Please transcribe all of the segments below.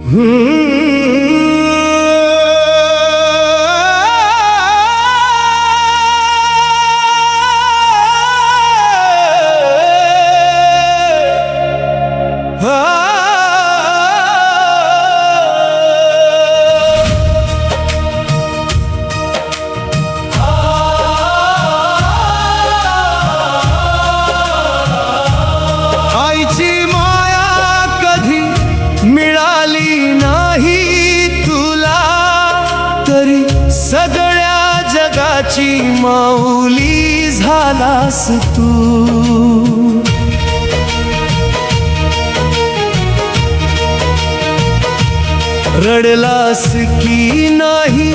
आईची माया कधी मिळाली नाही तुला, तरी सगळ्या जगाची माऊली झालास तू. रडलास की नाही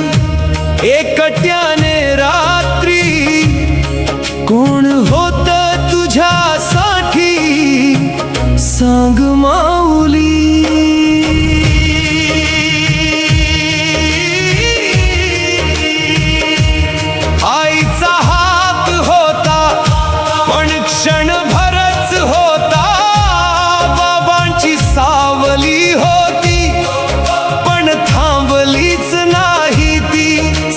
एकट्याने रात्री, कोण होत तुझ्यासाठी सांग माऊली. आईचा हात होता पण क्षणभरच होता, बाबांची सावली होती पण थांबलीच नाही ती.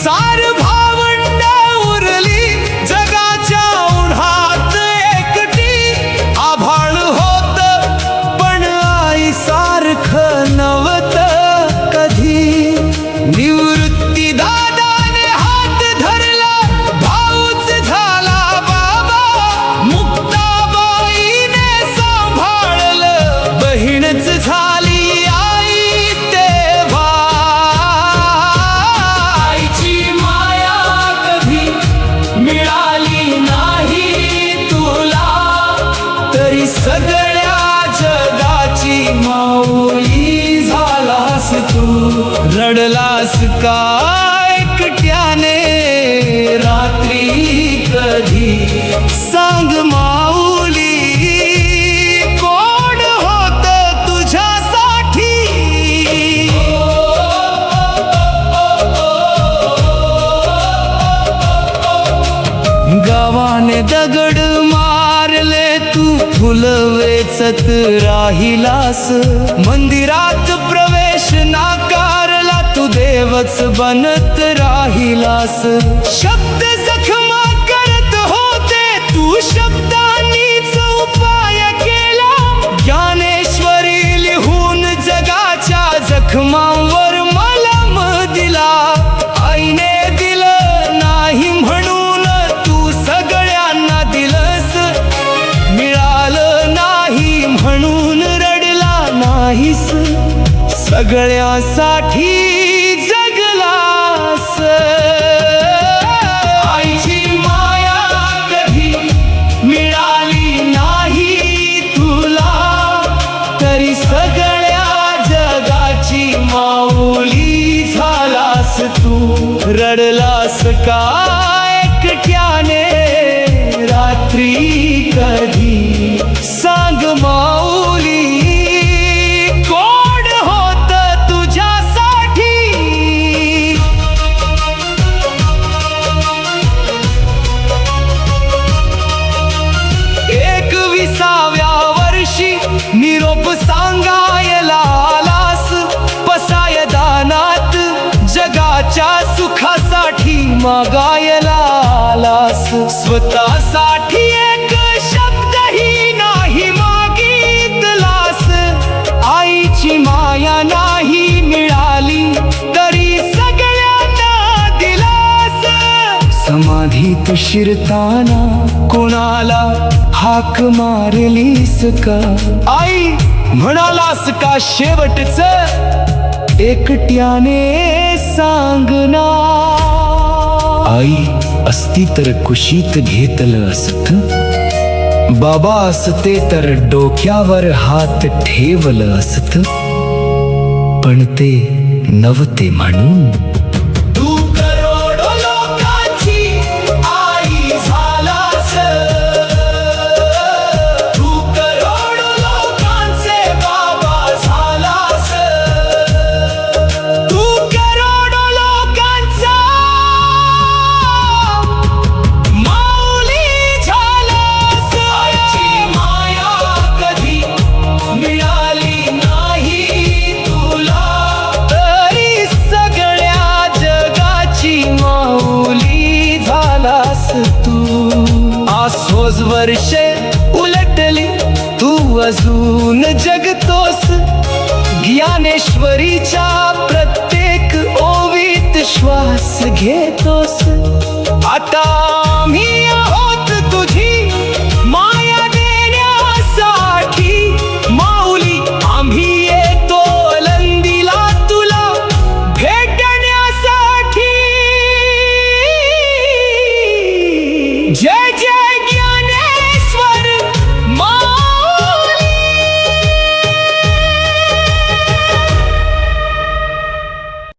सार भावंड उरली जगाच्या उन्हात एकटी, आभाळ होत पण आई सारखं नव्हत कधी. निवृत्ती दादाने हात धरला, भाऊच झाला बाबा, मुक्ताबाईने सांभाळलं, बहीणच झाली आई तेव्हा. आईची माया कधी मिळाली नाही तुला, तरी सगळ्या जगाची माऊली झालास तू. रडलास का एकट्याने रात्री कधी सांग माऊली, कोण होत तुझ्यासाठी. गावाने दगड मारले तू फुलवेचत राहिलास, मंदिरात प्रवेश नाकारला तू देवच बनत राहिलास. शब्द जखमा करत होते तू शब्दांनीच उपाय केला, ज्ञानेश्वरी लिहून जगाच्या जखमांवर मलम दिला. आईने दिलं नाही म्हणून तू सगळ्यांना दिलंस, मिळालं नाही म्हणून रडला नाहीस, सगळ्यासाठी जगलास. आईची माया कधी मिळाली नाही तुला, तरी सगळ्या जगाची माऊली झालास तू. रडलास का एकट्याने रात्री कधी सांग माऊली, कोण होत तुझ्यासाठी. एकविसाव्या वर्षी निरोप सांगायला आलास, पसायदानात जगाच्या सुखासाठी मागायला आलास. स्वतःसाठी एक शब्दही नाही मागितलास. आईची माया नाही मिळाली तरी सगळ्यांना दिलास. समाधीत शिरताना कोणाला हाक मारलीस का, आई म्हणालास का शेवटच एकट्याने सांगना. आई असती तर कुशीत घेतलं असत, बाबा असते तर डोक्यावर हात ठेवलं असत, पण ते नव्हते म्हणून. तू करोडो लोकांची आई झालास, तू करोडो लोकांचे बाबा झालास, तू करोडो लोकांचा माऊली झालास. आईची माया कधी मिळाली नाही तुला, वर्षे उलटली तू अजून जगतोस ज्ञानेश्वरीच्या प्रत्येक ओवीत श्वास घेतोस आता